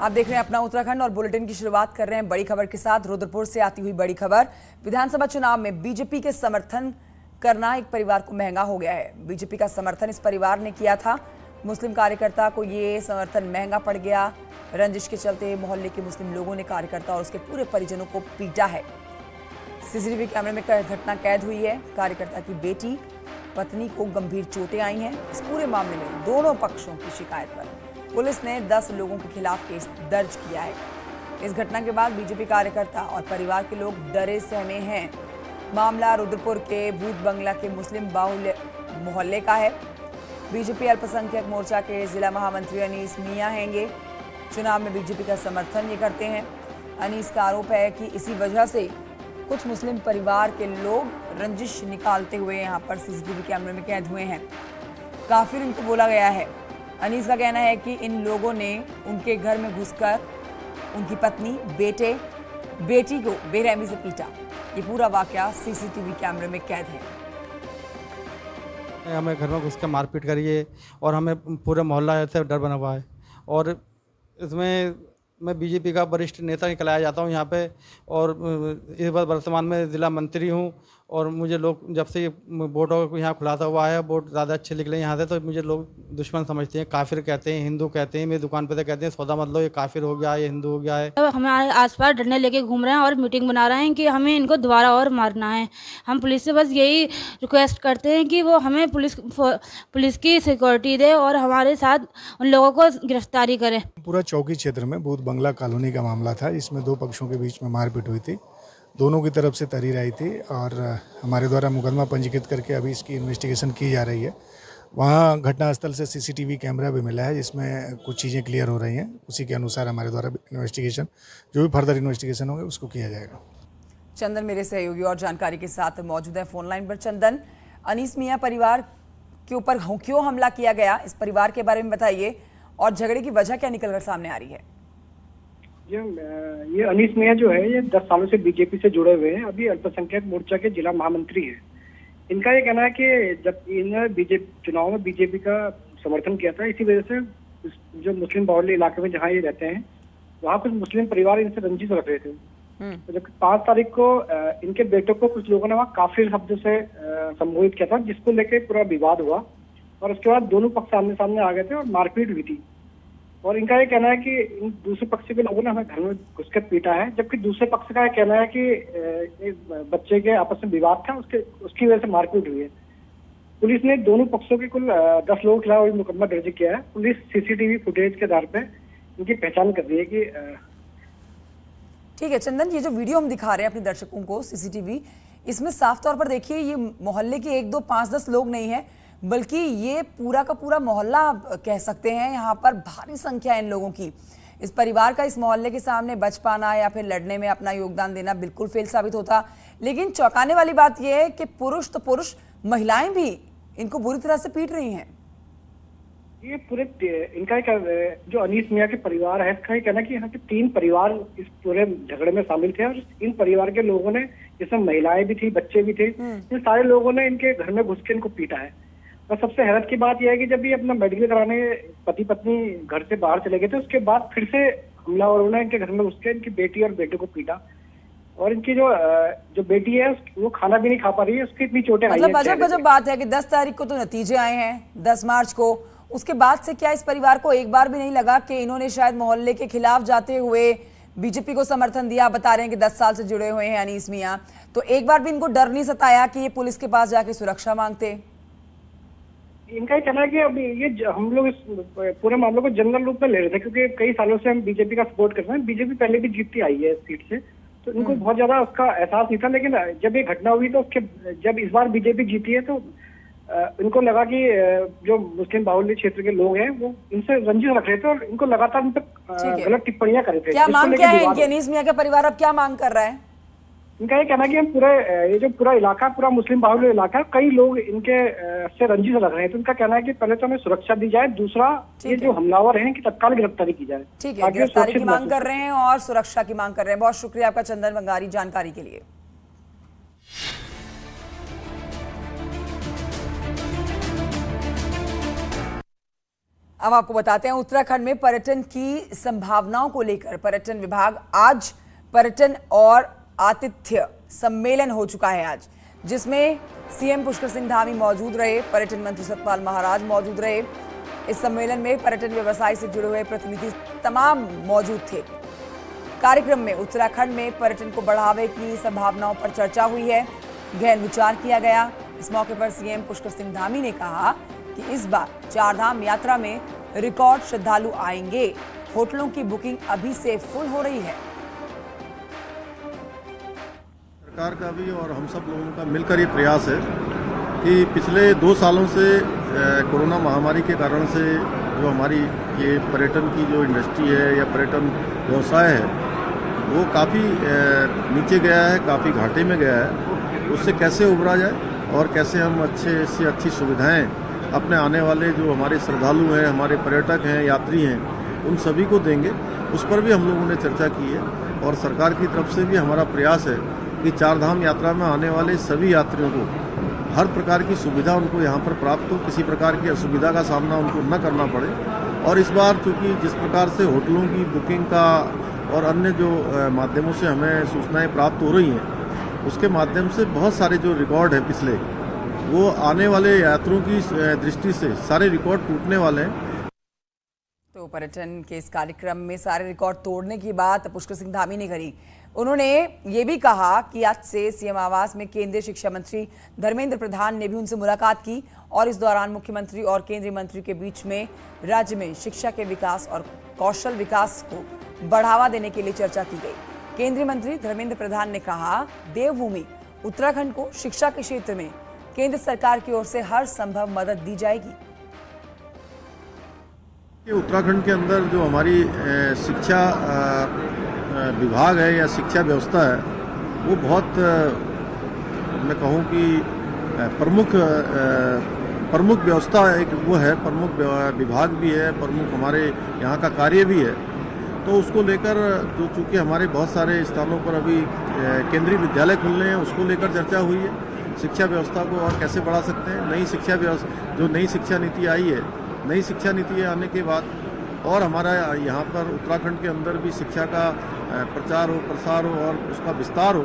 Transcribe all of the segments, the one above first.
आप देख रहे हैं अपना उत्तराखंड और बुलेटिन की शुरुआत कर रहे हैं बड़ी खबर के साथ। रुद्रपुर से आती हुई बड़ी खबर। विधानसभा चुनाव में बीजेपी के समर्थन करना एक परिवार को महंगा हो गया है। बीजेपी का समर्थन इस परिवार ने किया था। मुस्लिम कार्यकर्ता को ये समर्थन महंगा पड़ गया। रंजिश के चलते मोहल्ले के मुस्लिम लोगों ने कार्यकर्ता और उसके पूरे परिजनों को पीटा है। सीसीटीवी कैमरे में घटना कैद हुई है। कार्यकर्ता की बेटी पत्नी को गंभीर चोटें आई हैं। इस पूरे मामले में दोनों पक्षों की शिकायत पर पुलिस ने 10 लोगों के खिलाफ केस दर्ज किया है। इस घटना के बाद बीजेपी कार्यकर्ता और परिवार के लोग डरे सहमे हैं। मामला रुद्रपुर के भूत बंगला के मुस्लिम बाहुल्य मोहल्ले का है। बीजेपी अल्पसंख्यक मोर्चा के जिला महामंत्री अनीस मियां हैंगे। चुनाव में बीजेपी का समर्थन ये करते हैं। अनीस का आरोप है कि इसी वजह से कुछ मुस्लिम परिवार के लोग रंजिश निकालते हुए यहाँ पर सीसीटीवी कैमरे में कैद हुए हैं। काफिर इनको बोला गया है। अनीस का कहना है कि इन लोगों ने उनके घर में घुसकर उनकी पत्नी, बेटी को बेरहमी से पीटा। ये पूरा वाकया सीसीटीवी कैमरे में कैद है। हमें घर में घुस के मारपीट करिए और हमें पूरे मोहल्ला से डर बना हुआ है। और इसमें मैं बीजेपी का वरिष्ठ नेता निकलाया जाता हूं यहाँ पे, और इस बार वर्तमान में ज़िला मंत्री हूं। और मुझे लोग जब से वोटों को यहाँ खुलासा हुआ है, वोट ज़्यादा अच्छे निकले यहाँ से, तो मुझे लोग दुश्मन समझते हैं, काफिर कहते हैं, हिंदू कहते हैं। मेरी दुकान पे तो कहते हैं सौदा मत लो, ये काफिर हो गया, ये हिंदू हो गया है। तो हमारे आसपास डंडे लेके घूम रहे हैं और मीटिंग बना रहे हैं कि हमें इनको दोबारा और मारना है। हम पुलिस से बस यही रिक्वेस्ट करते हैं कि वो हमें पुलिस की सिक्योरिटी दे और हमारे साथ उन लोगों को गिरफ्तारी करें। पूरा चौकी क्षेत्र में भूत बंगला कॉलोनी का मामला था, जिसमें दो पक्षों के बीच में मारपीट हुई थी। दोनों की तरफ से तहरीर आई थी और हमारे द्वारा मुकदमा पंजीकृत करके अभी इसकी इन्वेस्टिगेशन की जा रही है। वहाँ घटनास्थल से सीसीटीवी कैमरा भी मिला है, जिसमें कुछ चीज़ें क्लियर हो रही हैं। उसी के अनुसार हमारे द्वारा इन्वेस्टिगेशन, जो भी फर्दर इन्वेस्टिगेशन होगा, उसको किया जाएगा। चंदन मेरे सहयोगी और जानकारी के साथ मौजूद है फोन लाइन पर। चंदन, अनीस मियां परिवार के ऊपर क्यों हमला किया गया, इस परिवार के बारे में बताइए, और झगड़े की वजह क्या निकलकर सामने आ रही है? ये अनीस मियां जो है, ये 10 सालों से बीजेपी से जुड़े हुए हैं। अभी अल्पसंख्यक मोर्चा के जिला महामंत्री हैं। इनका ये कहना है कि जब इन्होंने चुनाव में बीजेपी का समर्थन किया था, इसी वजह से जो मुस्लिम बाहुल्य इलाके में जहाँ ये रहते हैं, वहाँ कुछ मुस्लिम परिवार इनसे रंजिश रख रहे थे। तो जब 5 तारीख को इनके बेटों को कुछ लोगों ने वहाँ काफिर शब्द से संबोधित किया था, जिसको लेकर पूरा विवाद हुआ। और उसके बाद दोनों पक्ष आमने सामने आ गए थे और मारपीट हुई थी। और इनका ये कहना है कि इन दूसरे पक्ष के लोगों ने हमें घर में घुसकर पीटा है, जबकि दूसरे पक्ष का कहना है कि बच्चे के आपस में विवाद था, उसकी वजह से मारपीट हुई है। पुलिस ने दोनों पक्षों के कुल 10 लोगों के खिलाफ मुकदमा दर्ज किया है। पुलिस सीसीटीवी फुटेज के आधार पर इनकी पहचान कर रही है कि ठीक है चंदन, ये जो वीडियो हम दिखा रहे हैं अपने दर्शकों को सीसीटीवी, इसमें साफ तौर पर देखिए ये मोहल्ले के 1, 2, 5, 10 लोग नहीं है, बल्कि ये पूरा का पूरा मोहल्ला आप कह सकते हैं। यहाँ पर भारी संख्या है इन लोगों की। इस परिवार का इस मोहल्ले के सामने बच पाना या फिर लड़ने में अपना योगदान देना बिल्कुल फेल साबित होता। लेकिन चौंकाने वाली बात यह है कि पुरुष तो पुरुष, महिलाएं भी इनको बुरी तरह से पीट रही हैं। ये पूरे इनका जो अनीस मियां के परिवार है, इसका कहना है कि यहाँ के 3 परिवार इस पूरे झगड़े में शामिल थे। और इन परिवार के लोगों ने, जिसमें महिलाएं भी थी, बच्चे भी थे, इन सारे लोगों ने इनके घर में घुस के इनको पीटा है। और सबसे हैरत की बात यह है कि जब ये अपना मेडिकल कराने पति पत्नी घर से बाहर चले गए थे, उसके बाद फिर से हमलावरों ने इनके घर में घुस के इनकी बेटी और बेटे को पीटा। और इनकी जो बेटी है, वो खाना भी नहीं खा पा रही है, उसकी इतनी चोटें आई हैं। मतलब गजब बात है कि 10 तारीख को तो नतीजे आए हैं, 10 मार्च को। उसके बाद से क्या इस परिवार को एक बार भी नहीं लगा कि इन्होंने शायद मोहल्ले के खिलाफ जाते हुए बीजेपी को समर्थन दिया? बता रहे हैं कि 10 साल से जुड़े हुए हैं अनीस मियां, तो एक बार भी इनको डर नहीं सताया कि ये पुलिस के पास जाके सुरक्षा मांगते? इनका कहना है कि अभी ये हम लोग इस पूरे मामले को जनरल रूप में ले रहे थे, क्योंकि कई सालों से हम बीजेपी का सपोर्ट करते हैं। बीजेपी पहले भी जीतती आई है इस सीट से, तो इनको बहुत ज्यादा उसका एहसास नहीं था। लेकिन जब ये घटना हुई, तो जब इस बार बीजेपी जीती है, तो इनको लगा कि जो मुस्लिम बाहुल्य क्षेत्र के लोग हैं, वो इनसे रंजिश रख रहे थे और इनको लगातार इन पर गलत टिप्पणियां कर रहे थे। क्या मांग क्या है इनकी? अनीस मियां का परिवार अब क्या मांग कर रहा है? इनका ये कहना है कि हम ये जो पूरा इलाका, पूरा मुस्लिम बाहुल्य इलाका, कई लोग इनके से रंजिश लग रहे हैं। तो इनका कहना है कि पहले तो हमें सुरक्षा दी जाए, दूसरा ये जो हमलावर हैं, कि तत्काल गिरफ्तारी की जाए। ठीक है, गिरफ्तारी की मांग कर रहे हैं और सुरक्षा की मांग कर रहे हैं। बहुत शुक्रिया आपका चंदन बंगारी जानकारी के लिए। अब आपको बताते हैं उत्तराखंड में पर्यटन की संभावनाओं को लेकर पर्यटन विभाग आज पर्यटन और आतिथ्य सम्मेलन हो चुका है आज, जिसमें सीएम पुष्कर सिंह धामी मौजूद रहे, पर्यटन मंत्री सतपाल महाराज मौजूद रहे। इस सम्मेलन में पर्यटन व्यवसाय से जुड़े हुए प्रतिनिधि तमाम मौजूद थे। कार्यक्रम में उत्तराखंड में पर्यटन को बढ़ावे की संभावनाओं पर चर्चा हुई है, गहन विचार किया गया। इस मौके पर सीएम पुष्कर सिंह धामी ने कहा कि इस बार चारधाम यात्रा में रिकॉर्ड श्रद्धालु आएंगे। होटलों की बुकिंग अभी से फुल हो रही है। सरकार का भी और हम सब लोगों का मिलकर ये प्रयास है कि पिछले 2 सालों से कोरोना महामारी के कारण से जो हमारी ये पर्यटन की जो इंडस्ट्री है या पर्यटन व्यवसाय है वो काफ़ी नीचे गया है, काफ़ी घाटे में गया है। उससे कैसे उभरा जाए और कैसे हम अच्छे से अच्छी सुविधाएं अपने आने वाले जो हमारे श्रद्धालु हैं, हमारे पर्यटक हैं, यात्री हैं, उन सभी को देंगे, उस पर भी हम लोगों ने चर्चा की है। और सरकार की तरफ से भी हमारा प्रयास है कि चारधाम यात्रा में आने वाले सभी यात्रियों को हर प्रकार की सुविधा उनको यहाँ पर प्राप्त हो, किसी प्रकार की असुविधा का सामना उनको न करना पड़े। और इस बार चूँकि जिस प्रकार से होटलों की बुकिंग का और अन्य जो माध्यमों से हमें सूचनाएं प्राप्त हो रही हैं, उसके माध्यम से बहुत सारे जो रिकॉर्ड हैं पिछले, वो आने वाले यात्रियों की दृष्टि से सारे रिकॉर्ड टूटने वाले हैं। तो पर्यटन के इस कार्यक्रम में सारे रिकॉर्ड तोड़ने की बात पुष्कर सिंह धामी ने करी। उन्होंने ये भी कहा कि आज से सीएम आवास में केंद्रीय शिक्षा मंत्री धर्मेंद्र प्रधान ने भी उनसे मुलाकात की और इस दौरान मुख्यमंत्री और केंद्रीय मंत्री के बीच में राज्य में शिक्षा के विकास और कौशल विकास को बढ़ावा देने के लिए चर्चा की गई। केंद्रीय मंत्री धर्मेंद्र प्रधान ने कहा, देवभूमि उत्तराखंड को शिक्षा के क्षेत्र में केंद्र सरकार की ओर से हर संभव मदद दी जाएगी। उत्तराखंड के अंदर जो हमारी शिक्षा विभाग है या शिक्षा व्यवस्था है वो बहुत मैं कहूँ कि प्रमुख व्यवस्था एक वो है, प्रमुख विभाग भी है, प्रमुख हमारे यहाँ का कार्य भी है। तो उसको लेकर जो चूँकि हमारे बहुत सारे स्थानों पर अभी केंद्रीय विद्यालय खुलने हैं, उसको लेकर चर्चा हुई है। शिक्षा व्यवस्था को और कैसे बढ़ा सकते हैं, नई शिक्षा व्यवस्था जो नई शिक्षा नीति आई है, नई शिक्षा नीति आने के बाद और हमारा यहाँ पर उत्तराखंड के अंदर भी शिक्षा का प्रचार हो, प्रसार हो और उसका विस्तार हो,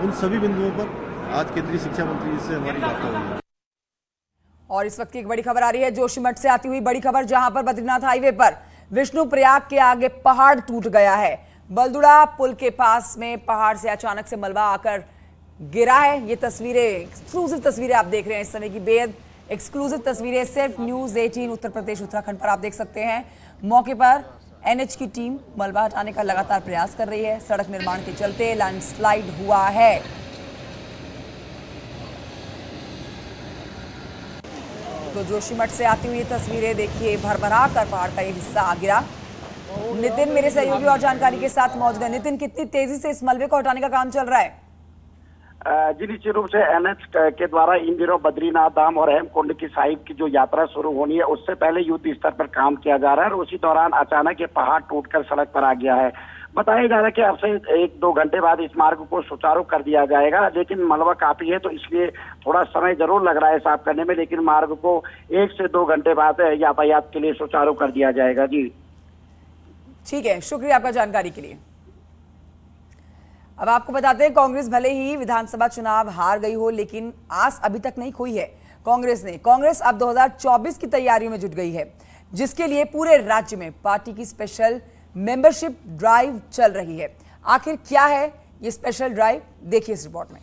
उन सभी बिंदुओं पर आज केंद्रीय शिक्षा मंत्री से हमारी बात हो रही है। और इस वक्त की एक बड़ी खबर आ रही है जोशीमठ से आती हुई बड़ी खबर, जहां पर बद्रीनाथ हाईवे पर विष्णुप्रयाग के आगे पहाड़ टूट गया है। बलदुड़ा पुल के पास में पहाड़ से अचानक से मलबा आकर गिरा है। ये तस्वीरें, एक्सक्लूसिव तस्वीरें आप देख रहे हैं इस समय की, बेहद एक्सक्लूसिव तस्वीरें सिर्फ न्यूज 18 उत्तर प्रदेश उत्तराखंड पर आप देख सकते हैं। मौके पर एनएच की टीम मलबा हटाने का लगातार प्रयास कर रही है। सड़क निर्माण के चलते लैंडस्लाइड हुआ है। तो जोशीमठ से आती हुई तस्वीरें देखिए, भरभरा कर पहाड़ का ये हिस्सा आ गिरा। नितिन मेरे सहयोगी और जानकारी के साथ मौजूद है। नितिन, कितनी तेजी से इस मलबे को हटाने का काम चल रहा है? जी निश्चित रूप से एनएच के द्वारा इन दिनों बद्रीनाथ धाम और हेमकुंड की साहिब की जो यात्रा शुरू होनी है, उससे पहले युद्ध स्तर पर काम किया जा रहा है और उसी दौरान अचानक ये पहाड़ टूटकर सड़क पर आ गया है। बताया जा रहा है कि अब से 1-2 घंटे बाद इस मार्ग को सुचारू कर दिया जाएगा, लेकिन मलबा काफी है तो इसलिए थोड़ा समय जरूर लग रहा है साफ करने में, लेकिन मार्ग को 1 से 2 घंटे बाद यातायात के लिए सुचारू कर दिया जाएगा। जी ठीक है, शुक्रिया आपका जानकारी के लिए। अब आपको बताते हैं, कांग्रेस भले ही विधानसभा चुनाव हार गई हो, लेकिन आस अभी तक नहीं खोई है कांग्रेस अब 2024 की तैयारियों में जुट गई है, जिसके लिए पूरे राज्य में पार्टी की स्पेशल मेंबरशिप ड्राइव चल रही है। आखिर क्या है ये स्पेशल ड्राइव, देखिए इस रिपोर्ट में।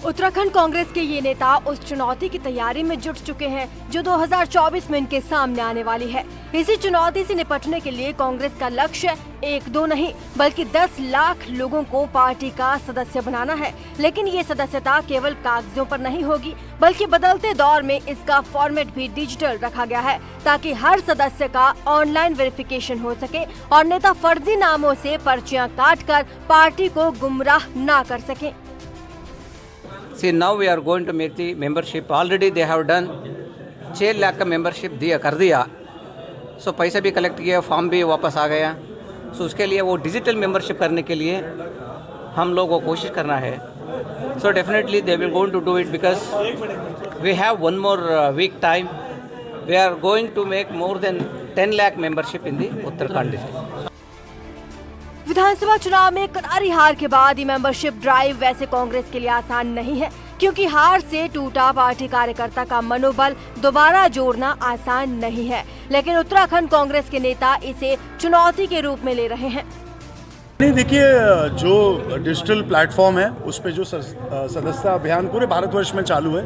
उत्तराखंड कांग्रेस के ये नेता उस चुनौती की तैयारी में जुट चुके हैं जो 2024 में इनके सामने आने वाली है। इसी चुनौती से निपटने के लिए कांग्रेस का लक्ष्य 1-2 नहीं बल्कि 10 लाख लोगों को पार्टी का सदस्य बनाना है। लेकिन ये सदस्यता केवल कागजों पर नहीं होगी, बल्कि बदलते दौर में इसका फॉर्मेट भी डिजिटल रखा गया है, ताकि हर सदस्य का ऑनलाइन वेरिफिकेशन हो सके और नेता फर्जी नामों से पर्चियां काटकर पार्टी को गुमराह न कर सके। See, now we are going to make the membership. Already they have done 6 lakh का मेंबरशिप कर दिया। सो पैसा भी कलेक्ट किया, फॉर्म भी वापस आ गया। सो उसके लिए वो डिजिटल मेंबरशिप करने के लिए हम लोग को कोशिश करना है। So definitely they will going to do it because we have one more week time. We are going to make more than 10 lakh membership in the Uttarakhand district. विधानसभा चुनाव में करारी हार के बाद ये मेंबरशिप ड्राइव वैसे कांग्रेस के लिए आसान नहीं है, क्योंकि हार से टूटा पार्टी कार्यकर्ता का मनोबल दोबारा जोड़ना आसान नहीं है। लेकिन उत्तराखंड कांग्रेस के नेता इसे चुनौती के रूप में ले रहे हैं। नहीं, देखिए, जो डिजिटल प्लेटफॉर्म है उस पे जो सदस्यता अभियान पूरे भारतवर्ष में चालू है,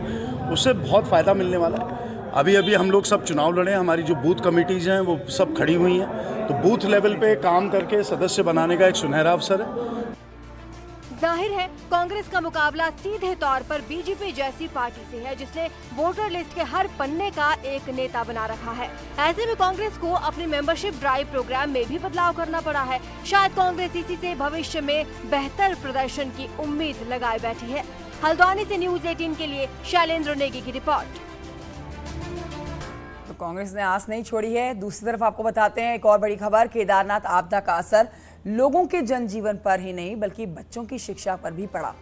उससे बहुत फ़ायदा मिलने वाला है। अभी हम लोग सब चुनाव लड़े हैं, हमारी जो बूथ कमेटीज़ हैं वो सब खड़ी हुई हैं, तो बूथ लेवल पे काम करके सदस्य बनाने का एक सुनहरा अवसर है। जाहिर है कांग्रेस का मुकाबला सीधे तौर पर बीजेपी जैसी पार्टी से है, जिसने वोटर लिस्ट के हर पन्ने का एक नेता बना रखा है। ऐसे में कांग्रेस को अपने मेंबरशिप ड्राइव प्रोग्राम में भी बदलाव करना पड़ा है। शायद कांग्रेस इसी से भविष्य में बेहतर प्रदर्शन की उम्मीद लगाए बैठी है। हल्द्वानी से न्यूज़ 18 के लिए शैलेंद्र नेगी की रिपोर्ट। तो कांग्रेस ने आस नहीं छोड़ी है। दूसरी तरफ आपको बताते हैं एक और बड़ी खबर, केदारनाथ आपदा का असर लोगों के जनजीवन पर ही नहीं बल्कि बच्चों की शिक्षा पर भी पड़ा,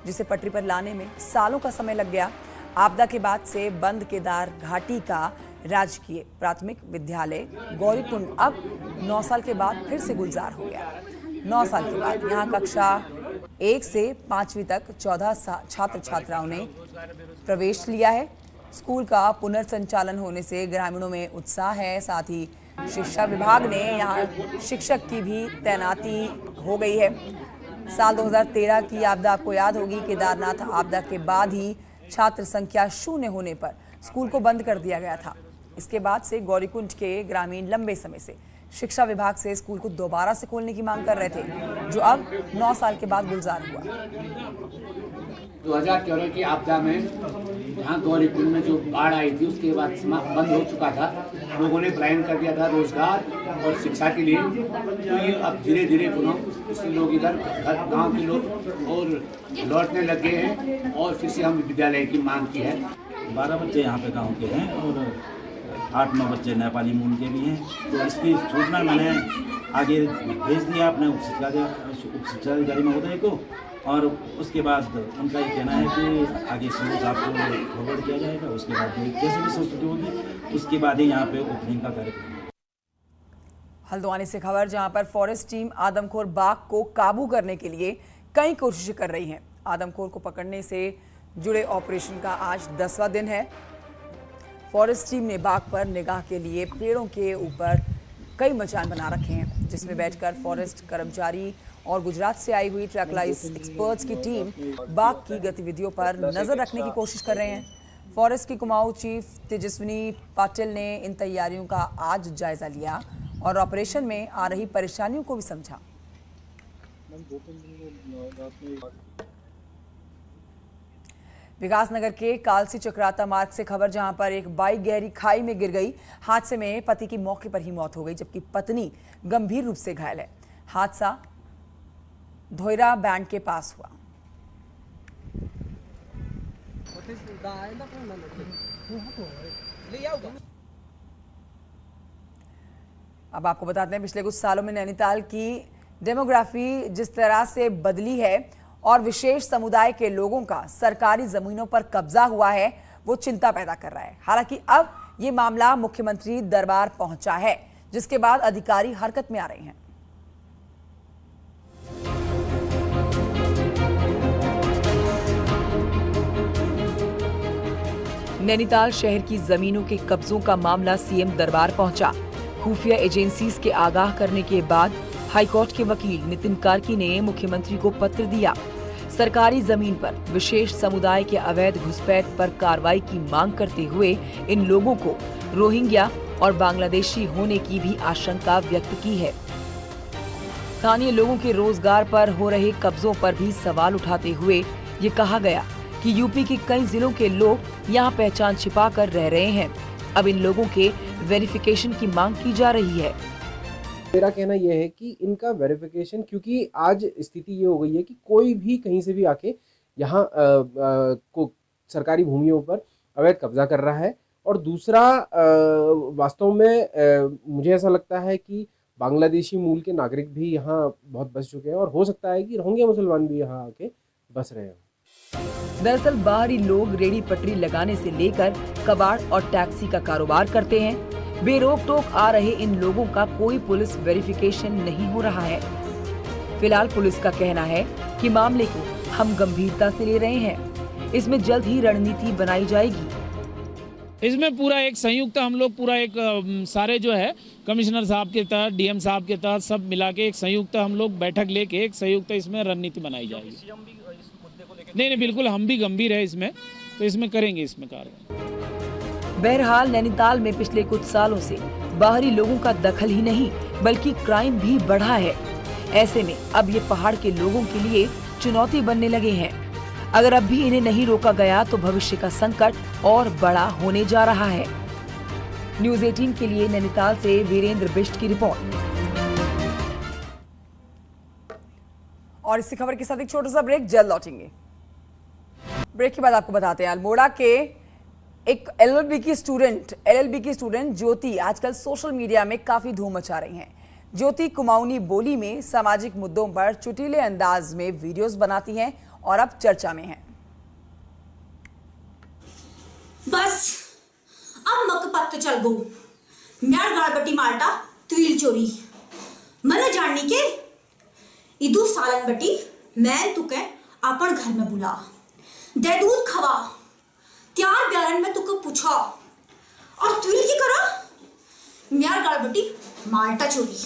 जिसे पटरी पर लाने में सालों का समय लग गया। आपदा के बाद से बंद केदार घाटी का राजकीय प्राथमिक विद्यालय गौरीकुंड अब 9 साल के बाद फिर से गुलजार हो गया। 9 साल के बाद यहाँ कक्षा 1 से 5वीं तक 14 छात्र छात्राओं ने प्रवेश लिया है। स्कूल का पुनर्संचालन होने से ग्रामीणों में उत्साह है। साथ ही शिक्षा विभाग ने यहाँ शिक्षक की भी तैनाती हो गई है। साल 2013 की आपदा आपको याद होगी। केदारनाथ आपदा के बाद ही छात्र संख्या 0 होने पर स्कूल को बंद कर दिया गया था। इसके बाद से गौरीकुंड के ग्रामीण लंबे समय से शिक्षा विभाग से स्कूल को दोबारा से खोलने की मांग कर रहे थे, जो अब 9 साल के बाद गुलजार हुआ। 2014 की आपदा में यहाँ गौरीकुंड में जो बाढ़ आई थी उसके बाद बंद हो चुका था। लोगों ने प्लान कर दिया था रोजगार और शिक्षा के लिए, तो ये अब धीरे धीरे लोग इधर गांव के लोग और लौटने लगे हैं और फिर से हम विद्यालय की मांग की है। 12 बच्चे यहाँ पे गाँव के हैं और 8-9 बच्चे नेपाली मूल के भी हैं। तो इसकी सूचना मैंने आगे भेज दिया अपने उप शिक्षा अधिकारी महोदय को, और उसके बाद उनका ये कहना है कि आगे सीओ साहब को फॉरवर्ड किया जाएगा। उसके बाद जैसे भी संस्कृति होगी उसके बाद ही यहाँ पे ओपनिंग का कार्यक्रम। हल्द्वानी से खबर, जहां पर फॉरेस्ट टीम आदमखोर बाघ को काबू करने के लिए कई कोशिशें कर रही है। आदमखोर को पकड़ने से जुड़े ऑपरेशन का आज 10वां दिन है। फॉरेस्ट टीम ने बाघ पर निगाह के लिए पेड़ों के ऊपर कई मचान बना रखे हैं, जिसमें बैठकर फॉरेस्ट कर्मचारी और गुजरात से आई हुई ट्रैकलाइज एक्सपर्ट्स की टीम बाघ की गतिविधियों पर नजर रखने की कोशिश कर रहे हैं। फॉरेस्ट की कुमाऊं चीफ तेजस्विनी पाटिल ने इन तैयारियों का आज जायजा लिया और ऑपरेशन में आ रही परेशानियों को भी समझा। विकासनगर के कालसी चक्राता मार्ग से खबर, जहां पर एक बाइक गहरी खाई में गिर गई। हादसे में पति की मौके पर ही मौत हो गई, जबकि पत्नी गंभीर रूप से घायल है। हादसा धोयरा बैंड के पास हुआ। अब आपको बताते हैं पिछले कुछ सालों में नैनीताल की डेमोग्राफी जिस तरह से बदली है और विशेष समुदाय के लोगों का सरकारी जमीनों पर कब्जा हुआ है, वो चिंता पैदा कर रहा है। हालांकि अब ये मामला मुख्यमंत्री दरबार पहुंचा है, जिसके बाद अधिकारी हरकत में आ रहे हैं। नैनीताल शहर की जमीनों के कब्जों का मामला सीएम दरबार पहुंचा। खुफिया एजेंसीज के आगाह करने के बाद हाईकोर्ट के वकील नितिन कार्की ने मुख्यमंत्री को पत्र दिया। सरकारी जमीन पर विशेष समुदाय के अवैध घुसपैठ पर कार्रवाई की मांग करते हुए इन लोगों को रोहिंग्या और बांग्लादेशी होने की भी आशंका व्यक्त की है। स्थानीय लोगों के रोजगार पर हो रहे कब्जों पर भी सवाल उठाते हुए ये कहा गया कि यूपी के कई जिलों के लोग यहाँ पहचान छिपा कर रह रहे हैं। अब इन लोगों के वेरिफिकेशन की मांग की जा रही है। मेरा कहना यह है कि इनका वेरिफिकेशन, क्योंकि आज स्थिति ये हो गई है कि कोई भी कहीं से भी आके यहाँ को सरकारी भूमियों पर अवैध कब्जा कर रहा है। और दूसरा, वास्तव में मुझे ऐसा लगता है कि बांग्लादेशी मूल के नागरिक भी यहाँ बहुत बस चुके हैं और हो सकता है कि रोहिंग्या मुसलमान भी यहाँ आके बस रहे हैं। दरअसल बाहरी लोग रेडी पटरी लगाने से लेकर कबाड़ और टैक्सी का कारोबार करते हैं। बेरोक टोक आ रहे इन लोगों का कोई पुलिस वेरिफिकेशन नहीं हो रहा है। फिलहाल पुलिस का कहना है कि मामले को हम गंभीरता से ले रहे हैं। इसमें जल्द ही रणनीति बनाई जाएगी। इसमें पूरा एक संयुक्त हम लोग पूरा एक सारे जो है कमिश्नर साहब के तहत, डीएम साहब के तहत सब मिला के एक संयुक्त हम लोग बैठक लेके एक संयुक्त इसमें रणनीति बनाई जाएगी। नहीं, बिल्कुल हम भी गंभीर है इसमें, तो इसमें करेंगे इसमें कार्रवाई। बहरहाल नैनीताल में पिछले कुछ सालों से बाहरी लोगों का दखल ही नहीं बल्कि क्राइम भी बढ़ा है। ऐसे में अब ये पहाड़ के लोगों के लिए चुनौती बनने लगे हैं। अगर अब भी इन्हें नहीं रोका गया तो भविष्य का संकट और बड़ा होने जा रहा है। न्यूज़ 18 के लिए नैनीताल से वीरेंद्र बिष्ट की रिपोर्ट। और इसी खबर के साथ एक छोटा सा ब्रेक, जल्द लौटेंगे। ब्रेक के बाद आपको बताते हैं अल्मोड़ा के एक एलएलबी की स्टूडेंट ज्योति आजकल सोशल मीडिया में काफी धूम मचा रही हैं। ज्योति कुमाऊनी बोली में सामाजिक मुद्दों पर चुटीले अंदाज में वीडियोस बनाती हैं और अब चर्चा में हैं। बस अब मक पत्त चल गो म्यार गाड़बटी माल्टा तुइल चोरी मन जाननी के इदू सालन बटी मैं तुके अपन घर में बुला दे दूध खवा त्यार ब्यारन में तुके पूछा और तुइल की करा म्यार गाड़बटी माल्टा चोरी।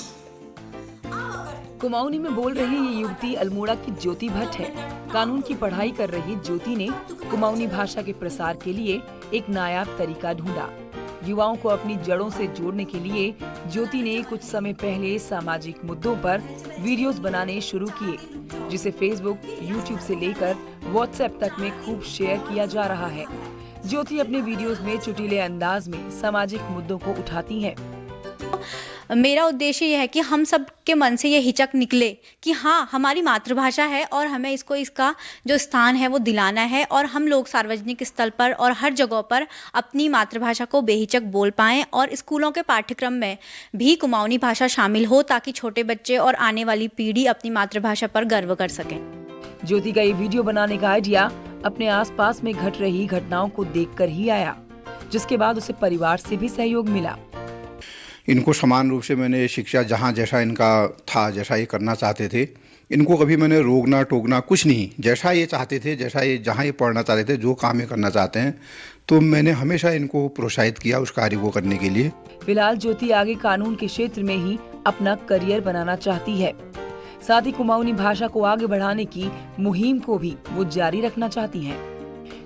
कुमाऊनी में बोल रही ये युवती अल्मोड़ा की ज्योति भट्ट है। कानून की पढ़ाई कर रही ज्योति ने कुमाऊनी भाषा के प्रसार के लिए एक नायाब तरीका ढूंढा। युवाओं को अपनी जड़ों से जोड़ने के लिए ज्योति ने कुछ समय पहले सामाजिक मुद्दों पर वीडियोस बनाने शुरू किए, जिसे फेसबुक, यूट्यूब से लेकर व्हाट्सएप तक में खूब शेयर किया जा रहा है। ज्योति अपने वीडियोस में चुटीले अंदाज में सामाजिक मुद्दों को उठाती हैं। मेरा उद्देश्य यह है कि हम सब के मन से ये हिचक निकले कि हाँ, हमारी मातृभाषा है और हमें इसका जो स्थान है वो दिलाना है और हम लोग सार्वजनिक स्थल पर और हर जगह पर अपनी मातृभाषा को बेहिचक बोल पाएं और स्कूलों के पाठ्यक्रम में भी कुमाऊनी भाषा शामिल हो ताकि छोटे बच्चे और आने वाली पीढ़ी अपनी मातृभाषा पर गर्व कर सकें। ज्योति का ये वीडियो बनाने का आइडिया अपने आसपास में घट रही घटनाओं को देखकर ही आया, जिसके बाद उसे परिवार से भी सहयोग मिला। इनको समान रूप से मैंने शिक्षा जहाँ जैसा इनका था, जैसा ये करना चाहते थे, इनको कभी मैंने रोकना टोकना कुछ नहीं। जैसा ये चाहते थे, जैसा ये जहाँ ये पढ़ना चाहते थे, जो काम ये करना चाहते हैं, तो मैंने हमेशा इनको प्रोत्साहित किया उस कार्य को करने के लिए। फिलहाल ज्योति आगे कानून के क्षेत्र में ही अपना करियर बनाना चाहती है। साथ ही कुमाऊनी भाषा को आगे बढ़ाने की मुहिम को भी वो जारी रखना चाहती हैं।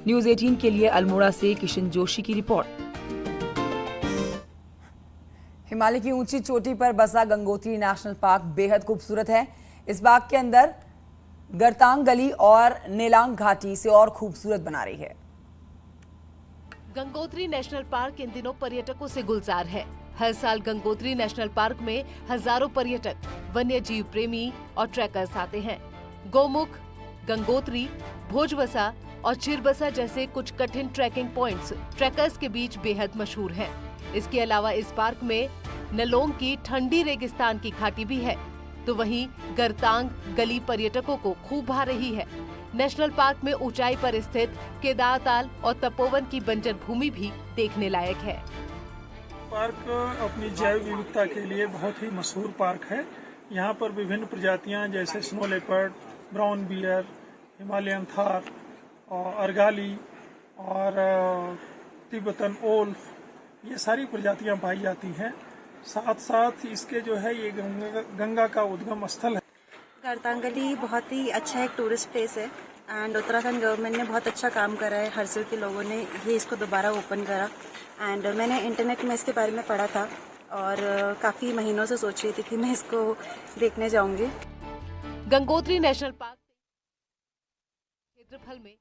न्यूज़ 18 के लिए अल्मोड़ा से किशन जोशी की रिपोर्ट। हिमालय की ऊंची चोटी पर बसा गंगोत्री नेशनल पार्क बेहद खूबसूरत है। इस बाग के अंदर गरतांग गली और नेलांग घाटी से और खूबसूरत बना रही है। गंगोत्री नेशनल पार्क इन दिनों पर्यटकों से गुलजार है। हर साल गंगोत्री नेशनल पार्क में हजारों पर्यटक, वन्य जीव प्रेमी और ट्रैकर्स आते हैं। गोमुख, गंगोत्री, भोजवसा और चिरबसा जैसे कुछ कठिन ट्रैकिंग पॉइंट्स ट्रैकर्स के बीच बेहद मशहूर हैं। इसके अलावा इस पार्क में नलोंग की ठंडी रेगिस्तान की घाटी भी है, तो वहीं गरतांग गली पर्यटकों को खूब भा रही है। नेशनल पार्क में ऊंचाई पर स्थित केदारताल और तपोवन की बंजर भूमि भी देखने लायक है। पार्क अपनी जैव विविधता के लिए बहुत ही मशहूर पार्क है। यहाँ पर विभिन्न प्रजातियाँ जैसे snow leopard, brown bear, Himalayan Thar और अर्गाली और तिब्बतन ओल्फ, ये सारी प्रजातियां पाई जाती हैं। साथ साथ इसके जो है ये गंगा का उद्गम स्थल है। गरतांगली बहुत ही अच्छा एक टूरिस्ट प्लेस है एंड उत्तराखंड गवर्नमेंट ने बहुत अच्छा काम करा है। हरसिल के लोगों ने ये इसको दोबारा ओपन करा एंड मैंने इंटरनेट में इसके बारे में पढ़ा था और काफ़ी महीनों से सोच रही थी कि मैं इसको देखने जाऊंगी। गंगोत्री नेशनल पार्क क्षेत्रफल में